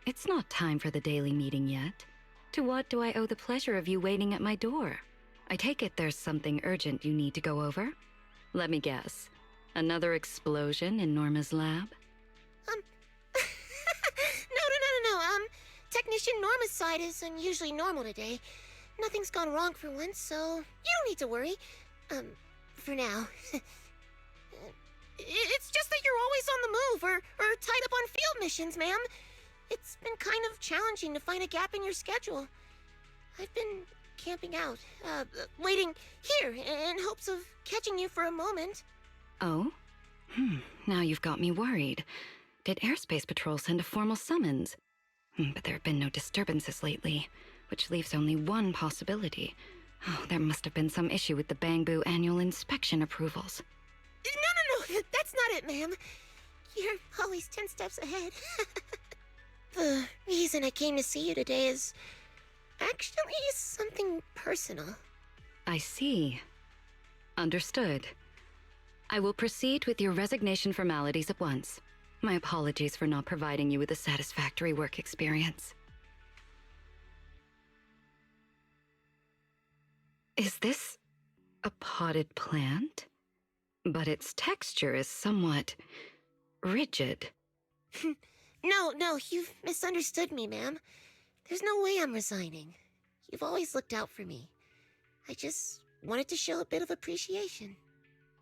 It's not time for the daily meeting yet. To what do I owe the pleasure of you waiting at my door? I take it there's something urgent you need to go over? Let me guess. Another explosion in Norma's lab? No. Technician Norma's side is unusually normal today. Nothing's gone wrong for once, so you don't need to worry. For now. It's just that you're always on the move or tied up on field missions, ma'am. It's been kind of challenging to find a gap in your schedule. I've been camping out, waiting here in hopes of catching you for a moment. Oh? Now you've got me worried. Did Airspace Patrol send a formal summons? But there have been no disturbances lately, which leaves only one possibility. Oh, there must have been some issue with the Bangbu annual inspection approvals. No, that's not it, ma'am. You're always 10 steps ahead. The reason I came to see you today is actually something personal. I see. Understood. I will proceed with your resignation formalities at once. My apologies for not providing you with a satisfactory work experience. Is this a potted plant? But its texture is somewhat rigid. No, you've misunderstood me, ma'am. There's no way I'm resigning. You've always looked out for me. I just wanted to show a bit of appreciation.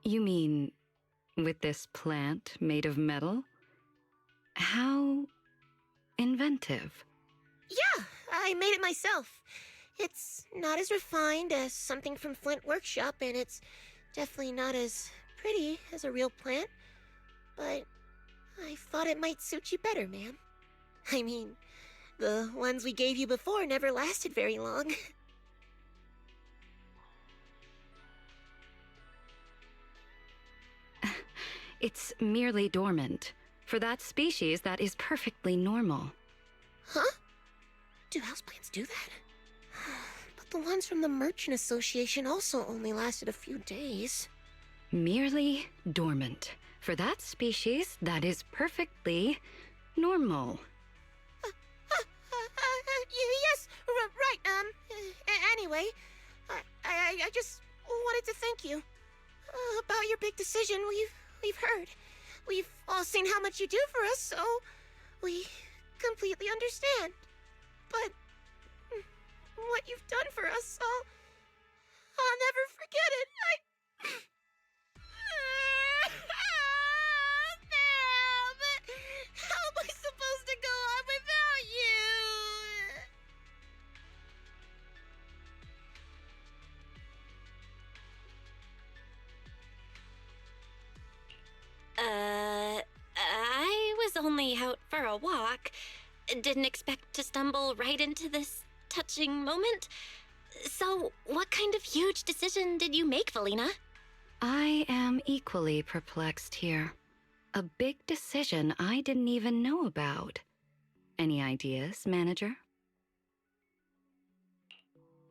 You mean with this plant made of metal? How inventive. Yeah, I made it myself. It's not as refined as something from Flint Workshop, and it's definitely not as pretty as a real plant, but I thought it might suit you better, ma'am. I mean, the ones we gave you before never lasted very long. It's merely dormant. For that species, that is perfectly normal. Huh? Do houseplants do that? But the ones from the Merchant Association also only lasted a few days. Merely dormant. For that species, that is perfectly normal. Yes, right, anyway, I just wanted to thank you about your big decision. We've heard. We've all seen how much you do for us, so we completely understand. But what you've done for us, I'll never forget it. Ma'am, how am I supposed to go on without you? I was only out for a walk. Didn't expect to stumble right into this touching moment. So, what kind of huge decision did you make, Velina? I am equally perplexed here. A big decision I didn't even know about. Any ideas, manager?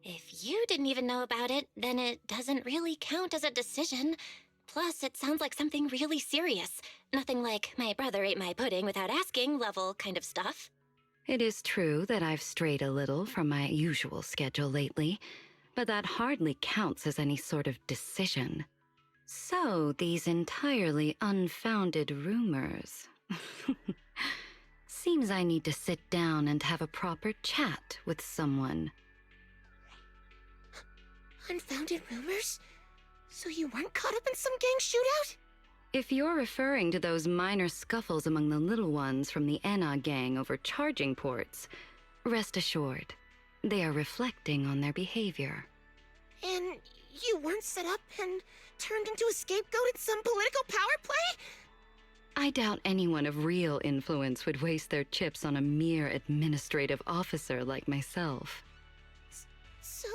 If you didn't even know about it, then it doesn't really count as a decision. Plus, it sounds like something really serious. Nothing like my brother ate my pudding without asking level kind of stuff. It is true that I've strayed a little from my usual schedule lately, but that hardly counts as any sort of decision. So, these entirely unfounded rumors. Seems I need to sit down and have a proper chat with someone. Unfounded rumors? So you weren't caught up in some gang shootout? If you're referring to those minor scuffles among the little ones from the Enna gang over charging ports, rest assured, they are reflecting on their behavior. And you weren't set up and turned into a scapegoat in some political power play? I doubt anyone of real influence would waste their chips on a mere administrative officer like myself. So,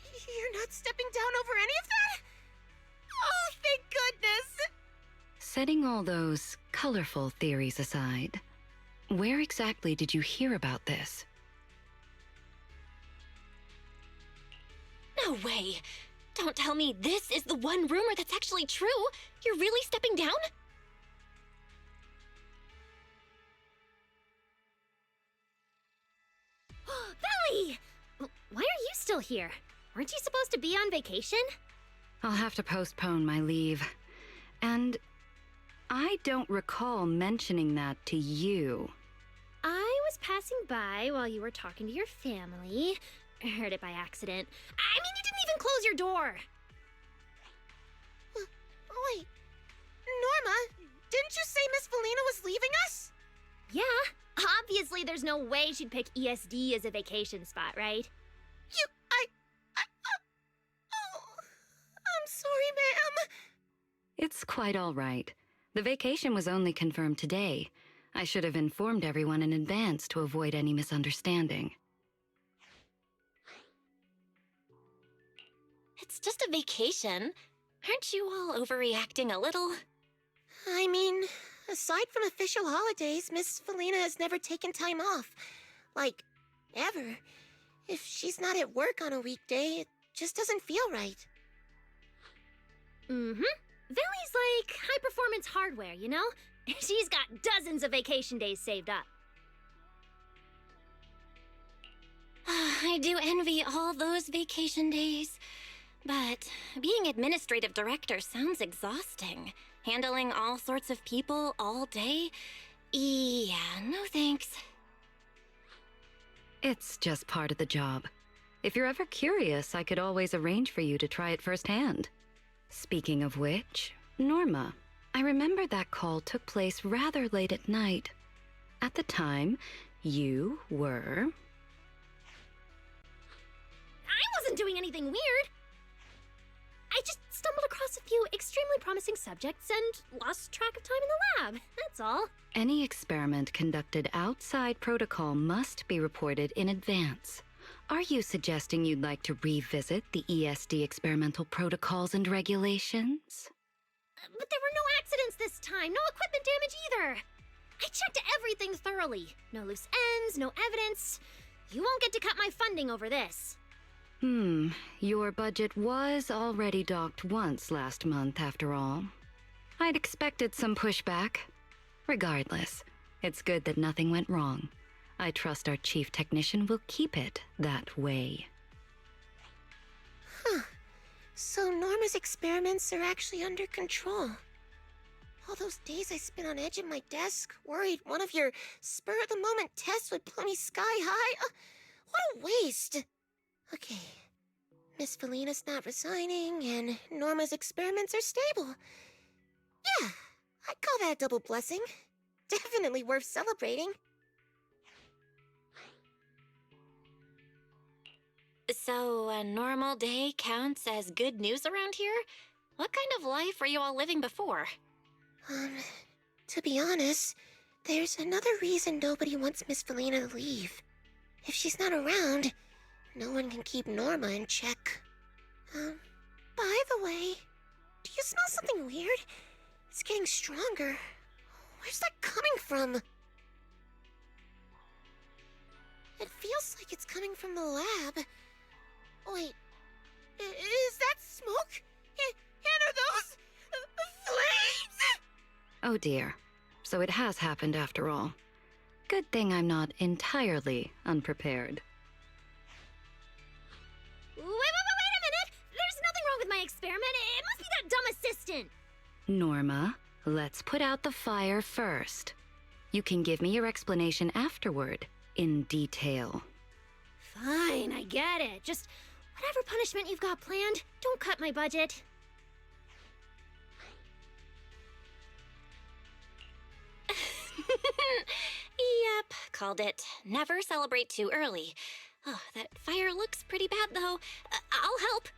you're not stepping down over any of that? Oh, thank goodness! Setting all those colorful theories aside, where exactly did you hear about this? No way! Don't tell me this is the one rumor that's actually true! You're really stepping down? Lily! Why are you still here? Weren't you supposed to be on vacation? I'll have to postpone my leave. And I don't recall mentioning that to you. I was passing by while you were talking to your family. I heard it by accident. I mean, you didn't even close your door! Wait, Norma, didn't you say Miss Velina was leaving us? Yeah, obviously there's no way she'd pick ESD as a vacation spot, right? Oh, I'm sorry, ma'am. It's quite all right. The vacation was only confirmed today. I should have informed everyone in advance to avoid any misunderstanding. It's just a vacation. Aren't you all overreacting a little? I mean, aside from official holidays, Miss Velina has never taken time off. Like, ever. If she's not at work on a weekday, it just doesn't feel right. Mm-hmm. Veli's like high-performance hardware, you know? She's got dozens of vacation days saved up. I do envy all those vacation days. But being administrative director sounds exhausting. Handling all sorts of people all day? Yeah, no thanks. It's just part of the job. If you're ever curious, I could always arrange for you to try it firsthand. Speaking of which, Norma, I remember that call took place rather late at night. At the time, you were... I wasn't doing anything weird. I just stumbled across a few extremely promising subjects and lost track of time in the lab, that's all. Any experiment conducted outside protocol must be reported in advance. Are you suggesting you'd like to revisit the ESD experimental protocols and regulations? But there were no accidents this time, no equipment damage either. I checked everything thoroughly. No loose ends, no evidence. You won't get to cut my funding over this. Your budget was already docked once last month, after all. I'd expected some pushback. Regardless, it's good that nothing went wrong. I trust our chief technician will keep it that way. Huh. So Norma's experiments are actually under control. All those days I spent on edge of my desk, worried one of your spur-of-the-moment tests would blow me sky high. What a waste! Okay, Miss Velina's not resigning, and Norma's experiments are stable. Yeah, I'd call that a double blessing. Definitely worth celebrating. So, a normal day counts as good news around here? What kind of life were you all living before? To be honest, there's another reason nobody wants Miss Velina to leave. If she's not around, no one can keep Norma in check. By the way, do you smell something weird? It's getting stronger. Where's that coming from? It feels like it's coming from the lab. Wait, is that smoke? And are those flames? Oh dear. So it has happened after all. Good thing I'm not entirely unprepared. Wait a minute! There's nothing wrong with my experiment. It must be that dumb assistant. Norma, let's put out the fire first. You can give me your explanation afterward, in detail. Fine, I get it. Just whatever punishment you've got planned, don't cut my budget. Yep, called it. Never celebrate too early. Oh, that fire looks pretty bad, though. I'll help.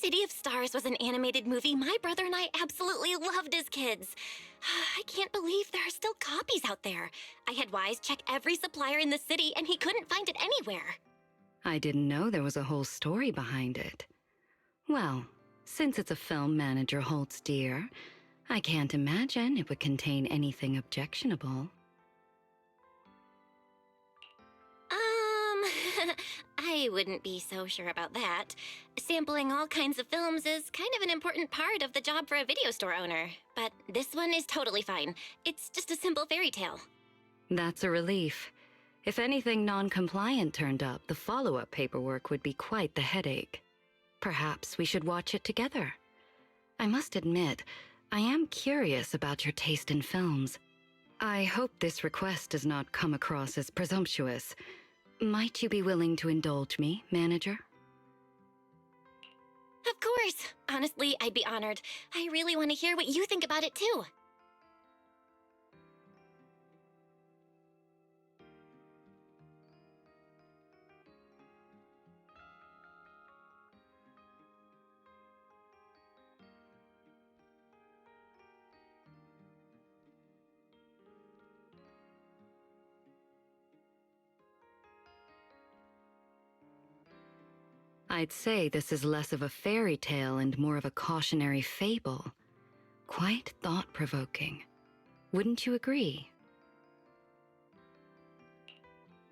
City of Stars was an animated movie my brother and I absolutely loved as kids. I can't believe there are still copies out there. I had Wise check every supplier in the city and he couldn't find it anywhere. I didn't know there was a whole story behind it. Well, Since it's a film manager holds dear, I can't imagine it would contain anything objectionable. I wouldn't be so sure about that. Sampling all kinds of films is kind of an important part of the job for a video store owner. But this one is totally fine. It's just a simple fairy tale. That's a relief. If anything non-compliant turned up, the follow-up paperwork would be quite the headache. Perhaps we should watch it together. I must admit, I am curious about your taste in films. I hope this request does not come across as presumptuous. Might you be willing to indulge me, manager? Of course. Honestly, I'd be honored. I really want to hear what you think about it, too. I'd say this is less of a fairy tale and more of a cautionary fable. Quite thought-provoking. Wouldn't you agree?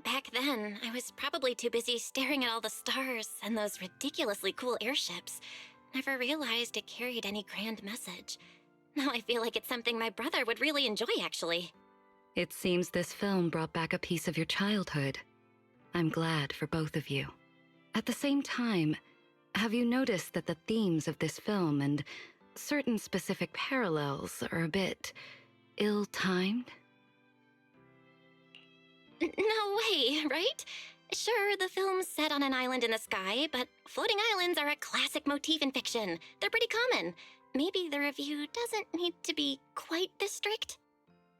Back then, I was probably too busy staring at all the stars and those ridiculously cool airships. Never realized it carried any grand message. Now I feel like it's something my brother would really enjoy, actually. It seems this film brought back a piece of your childhood. I'm glad for both of you. At the same time, have you noticed that the themes of this film and certain specific parallels are a bit ill-timed? No way, right? Sure, the film's set on an island in the sky, but floating islands are a classic motif in fiction. They're pretty common. Maybe the review doesn't need to be quite this strict.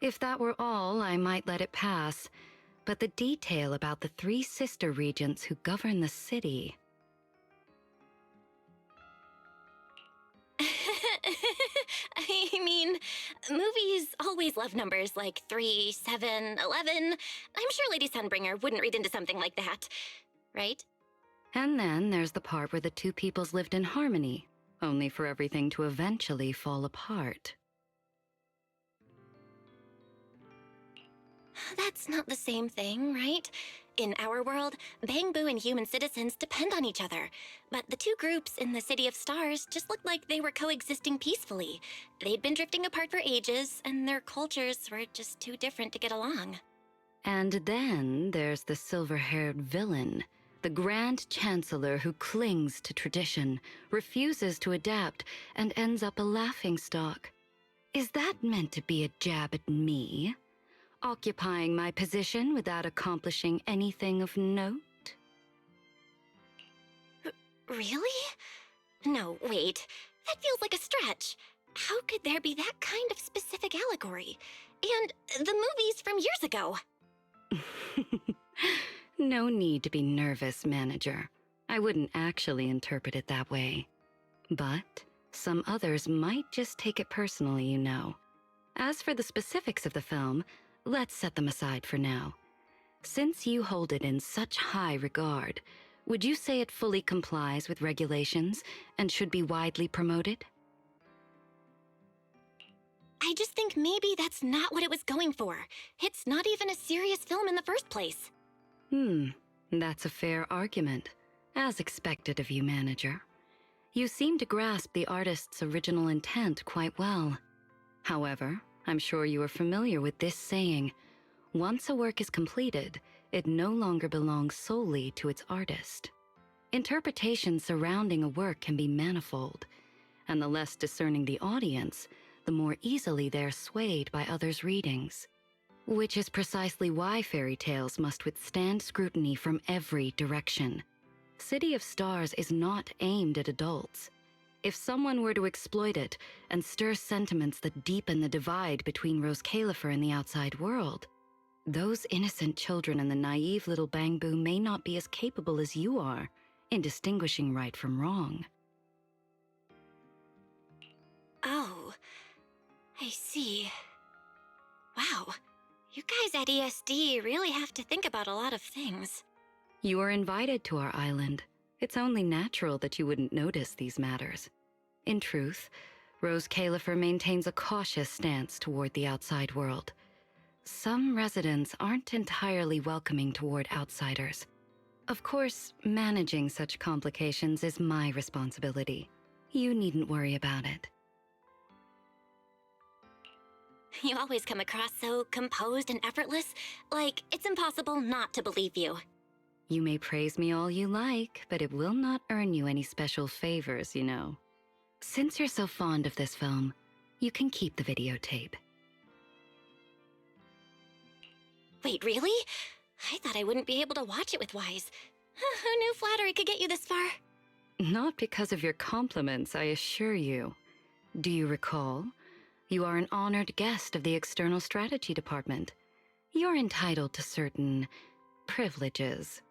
If that were all, I might let it pass. But the detail about the 3 sister regents who govern the city... I mean, movies always love numbers like 3, 7, 11. I'm sure Lady Sunbringer wouldn't read into something like that, right? And then there's the part where the 2 peoples lived in harmony, only for everything to eventually fall apart. That's not the same thing, right? In our world, Bangbu and human citizens depend on each other. But the 2 groups in the City of Stars just looked like they were coexisting peacefully. They'd been drifting apart for ages, and their cultures were just too different to get along. And then there's the silver-haired villain, the Grand Chancellor who clings to tradition, refuses to adapt, and ends up a laughingstock. Is that meant to be a jab at me? Occupying my position without accomplishing anything of note? Really? No, wait. That feels like a stretch. How could there be that kind of specific allegory? And the movies from years ago. No need to be nervous, manager. I wouldn't actually interpret it that way. But some others might just take it personally, you know. As for the specifics of the film, let's set them aside for now. Since you hold it in such high regard, would you say it fully complies with regulations and should be widely promoted? I just think maybe that's not what it was going for. It's not even a serious film in the first place. That's a fair argument, as expected of you, manager. You seem to grasp the artist's original intent quite well. However, I'm sure you are familiar with this saying, once a work is completed, it no longer belongs solely to its artist. Interpretations surrounding a work can be manifold, and the less discerning the audience, the more easily they are swayed by others' readings. Which is precisely why fairy tales must withstand scrutiny from every direction. City of Stars is not aimed at adults. If someone were to exploit it and stir sentiments that deepen the divide between Rose Califer and the outside world, those innocent children in the naive little Bangbu may not be as capable as you are in distinguishing right from wrong. Oh, I see. Wow, you guys at ESD really have to think about a lot of things. You are invited to our island. It's only natural that you wouldn't notice these matters. In truth, Rose Califer maintains a cautious stance toward the outside world. Some residents aren't entirely welcoming toward outsiders. Of course, managing such complications is my responsibility. You needn't worry about it. You always come across so composed and effortless, like it's impossible not to believe you. You may praise me all you like, but it will not earn you any special favors, you know. Since you're so fond of this film, you can keep the videotape. Wait, really? I thought I wouldn't be able to watch it with Wise. Who knew flattery could get you this far? Not because of your compliments, I assure you. Do you recall? You are an honored guest of the External Strategy Department. You're entitled to certain privileges.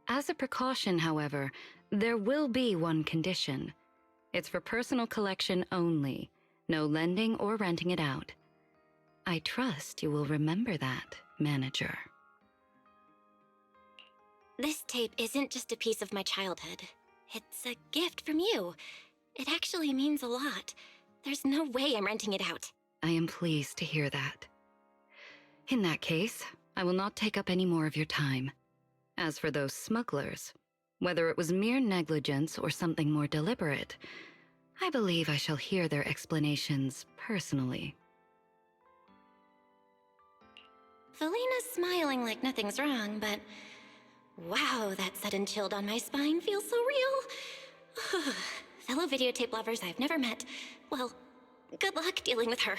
As a precaution, however, there will be one condition. It's for personal collection only, no lending or renting it out. I trust you will remember that, Manager. This tape isn't just a piece of my childhood. It's a gift from you. It actually means a lot. There's no way I'm renting it out. I am pleased to hear that. In that case, I will not take up any more of your time. As for those smugglers, whether it was mere negligence or something more deliberate, I believe I shall hear their explanations personally. Velina's smiling like nothing's wrong, but wow, that sudden chill down my spine feels so real. Fellow videotape lovers I've never met. Well, good luck dealing with her.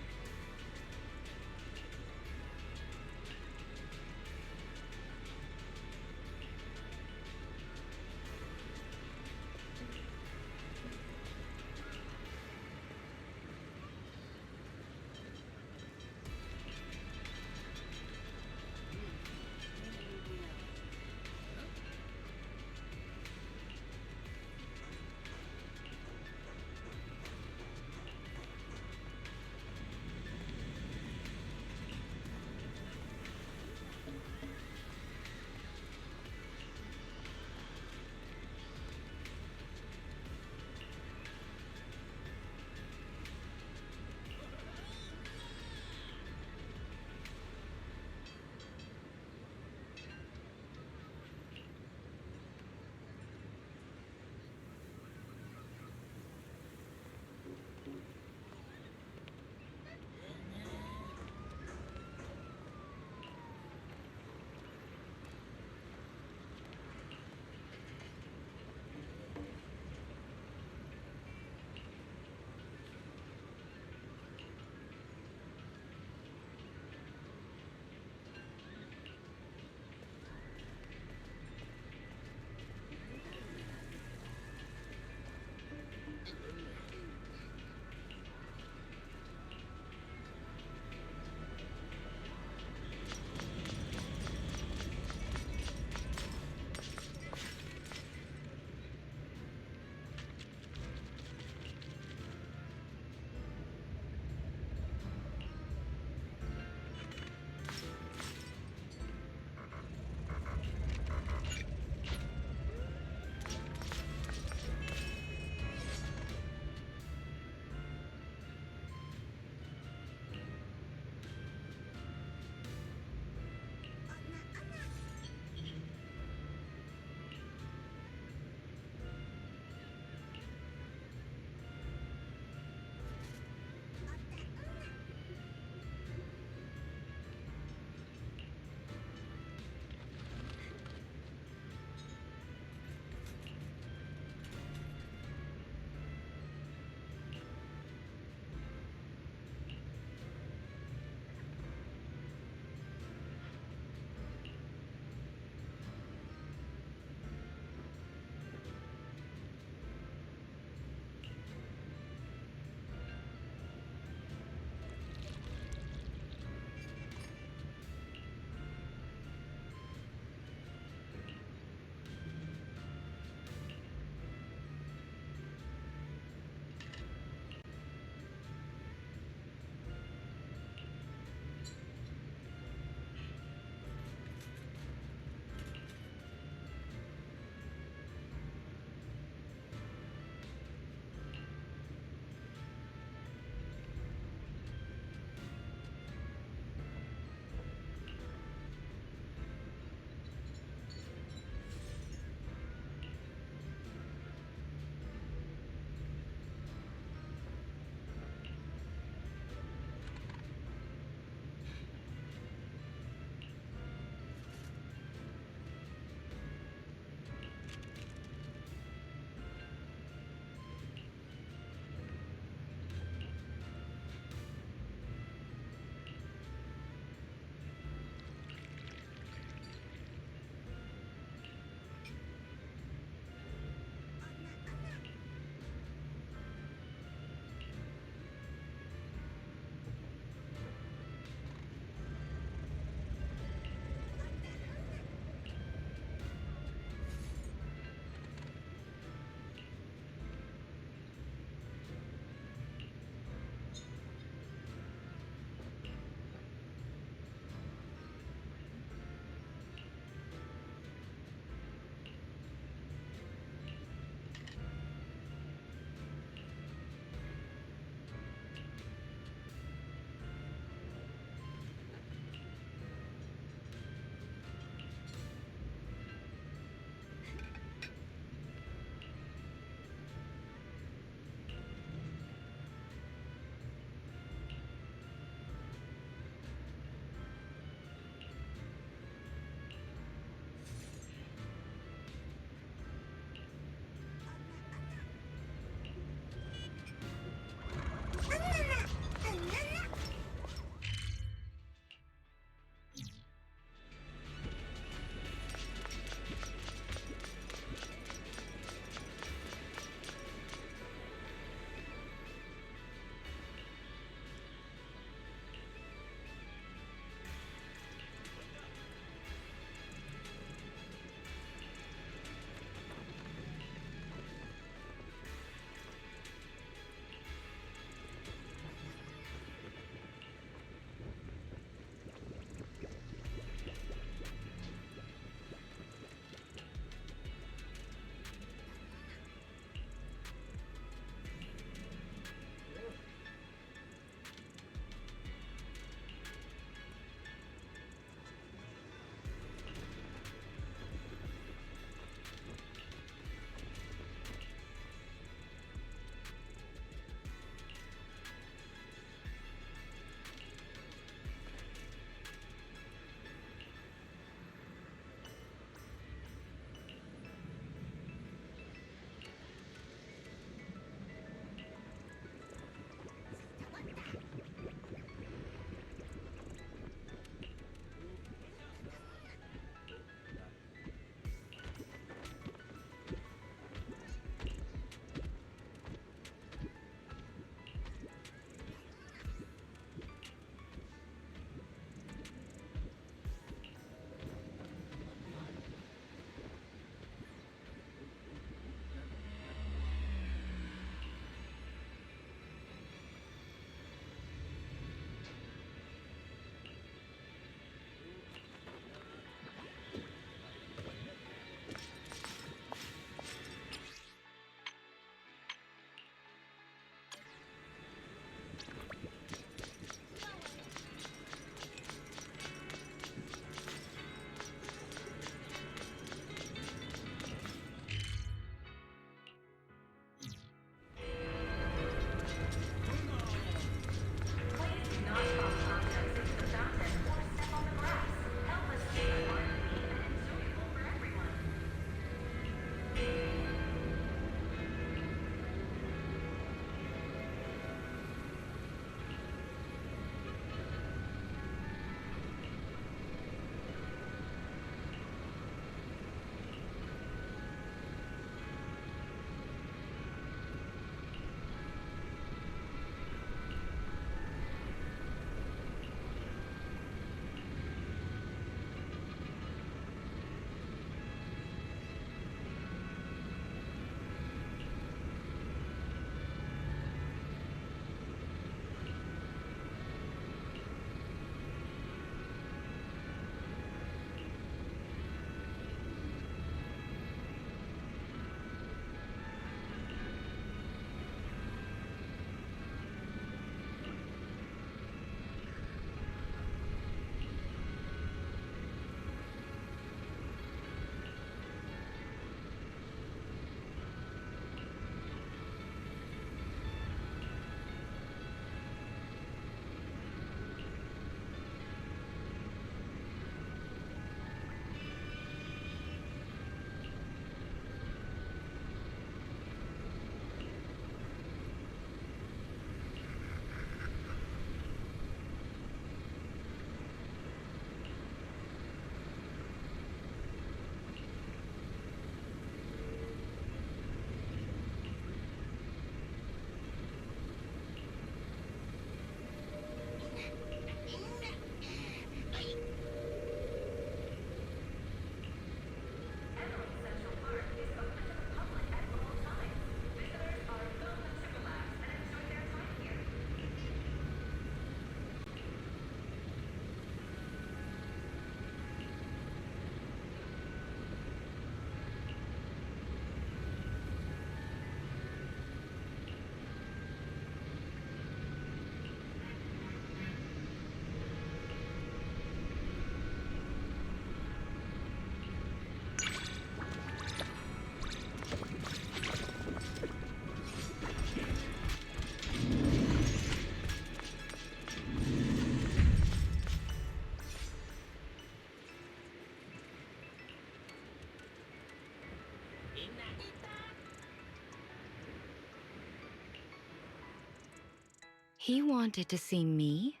He wanted to see me?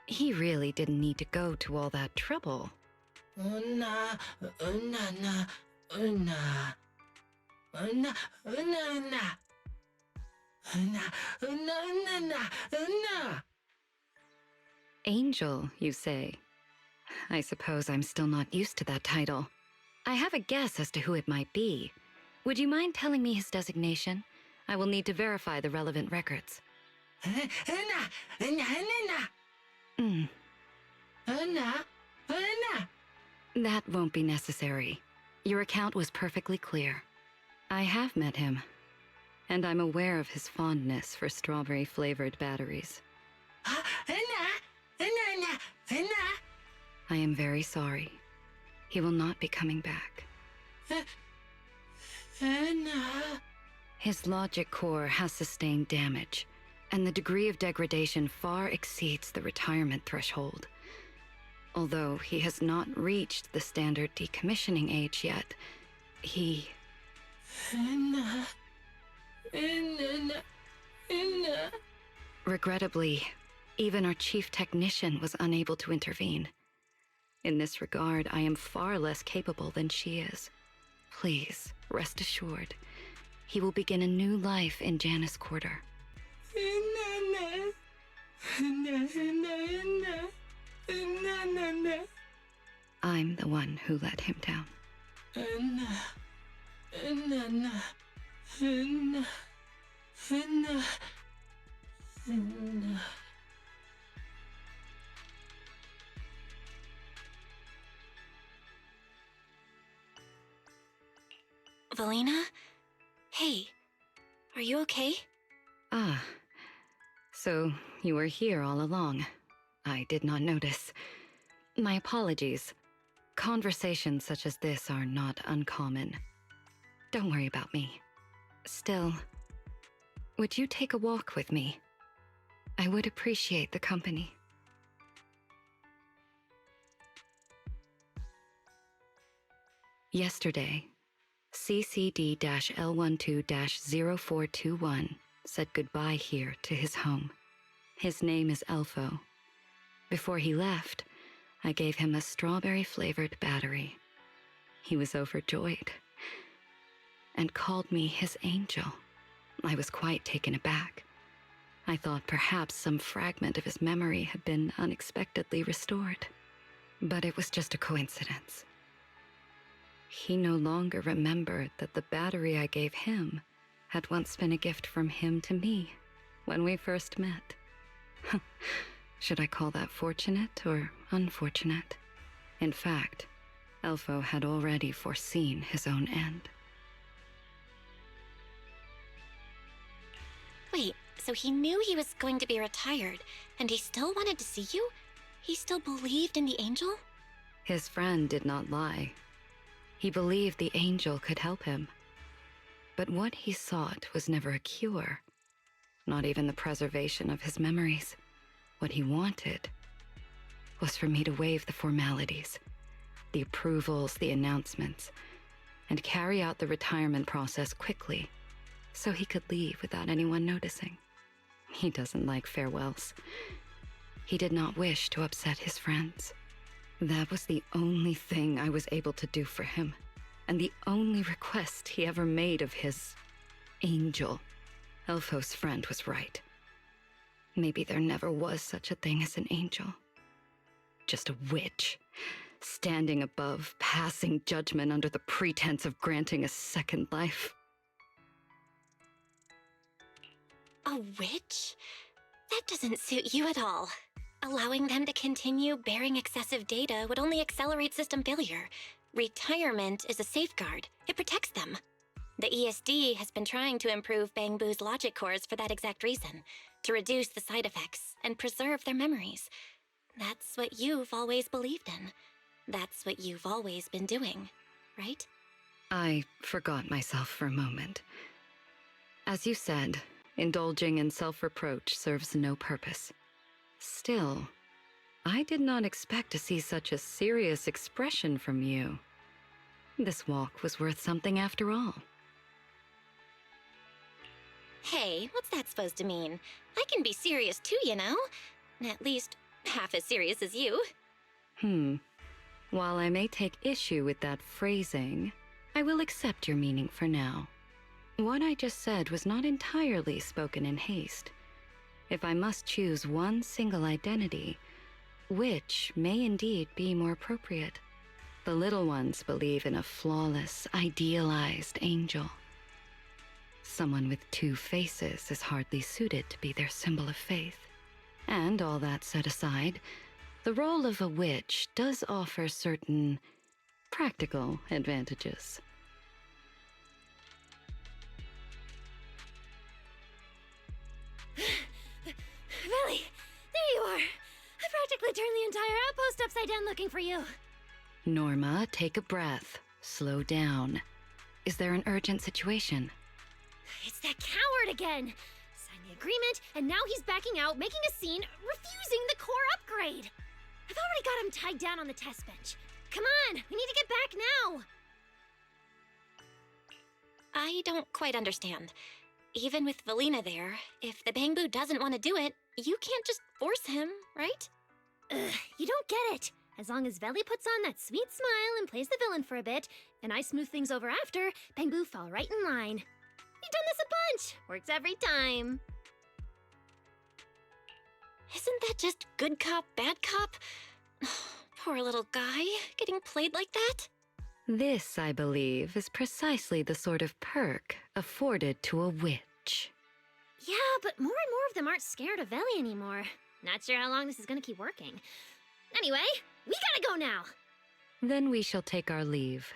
He really didn't need to go to all that trouble. Angel, you say? I suppose I'm still not used to that title. I have a guess as to who it might be. Would you mind telling me his designation? I will need to verify the relevant records. That won't be necessary. Your account was perfectly clear. I have met him, and I'm aware of his fondness for strawberry-flavored batteries. I am very sorry. He will not be coming back. His logic core has sustained damage, and the degree of degradation far exceeds the retirement threshold. Although he has not reached the standard decommissioning age yet, he... Regrettably, even our chief technician was unable to intervene. In this regard, I am far less capable than she is. Please, rest assured, he will begin a new life in Janus Quarter. I'm the one who let him down. Velina? Hey, are you okay? Ah, so you were here all along. I did not notice. My apologies. Conversations such as this are not uncommon. Don't worry about me. Still, would you take a walk with me? I would appreciate the company. Yesterday, CCD-L12-0421 said goodbye here to his home. His name is Elfo. Before he left, I gave him a strawberry-flavored battery. He was overjoyed and called me his angel. I was quite taken aback. I thought perhaps some fragment of his memory had been unexpectedly restored. But it was just a coincidence. He no longer remembered that the battery I gave him had once been a gift from him to me when we first met. Should I call that fortunate or unfortunate? In fact, Elfo had already foreseen his own end. Wait, so he knew he was going to be retired, and he still wanted to see you? He still believed in the angel? His friend did not lie. He believed the angel could help him. But what he sought was never a cure, not even the preservation of his memories. What he wanted was for me to waive the formalities, the approvals, the announcements, and carry out the retirement process quickly so he could leave without anyone noticing. He doesn't like farewells. He did not wish to upset his friends. That was the only thing I was able to do for him, and the only request he ever made of his angel. Elfo's friend was right. Maybe there never was such a thing as an angel. Just a witch, standing above, passing judgment under the pretense of granting a second life. A witch? That doesn't suit you at all. Allowing them to continue bearing excessive data would only accelerate system failure. Retirement is a safeguard. It protects them. The ESD has been trying to improve Bangbu's logic cores for that exact reason, to reduce the side effects and preserve their memories. That's what you've always believed in. That's what you've always been doing, right? I forgot myself for a moment. As you said, indulging in self-reproach serves no purpose. Still, I did not expect to see such a serious expression from you. This walk was worth something after all. Hey, what's that supposed to mean? I can be serious too, you know? At least, half as serious as you. While I may take issue with that phrasing, I will accept your meaning for now. What I just said was not entirely spoken in haste. If I must choose one single identity, which may indeed be more appropriate? The little ones believe in a flawless, idealized angel. Someone with two faces is hardly suited to be their symbol of faith. And all that set aside, the role of a witch does offer certain practical advantages. Velly, there you are. I practically turned the entire outpost upside down looking for you. Norma, take a breath. Slow down. Is there an urgent situation? It's that coward again. Signed the agreement, and now he's backing out, making a scene, refusing the core upgrade. I've already got him tied down on the test bench. Come on, we need to get back now. I don't quite understand. Even with Velina there, if the Bangbu doesn't want to do it, you can't just force him, right? You don't get it. As long as Veli puts on that sweet smile and plays the villain for a bit, and I smooth things over after, Bangbu fall right in line. We've done this a bunch. Works every time. Isn't that just good cop, bad cop? Poor little guy, getting played like that? This, I believe, is precisely the sort of perk afforded to a witch. Yeah, but more and more of them aren't scared of Veli anymore. Not sure how long this is gonna keep working. Anyway, we gotta go now! Then we shall take our leave.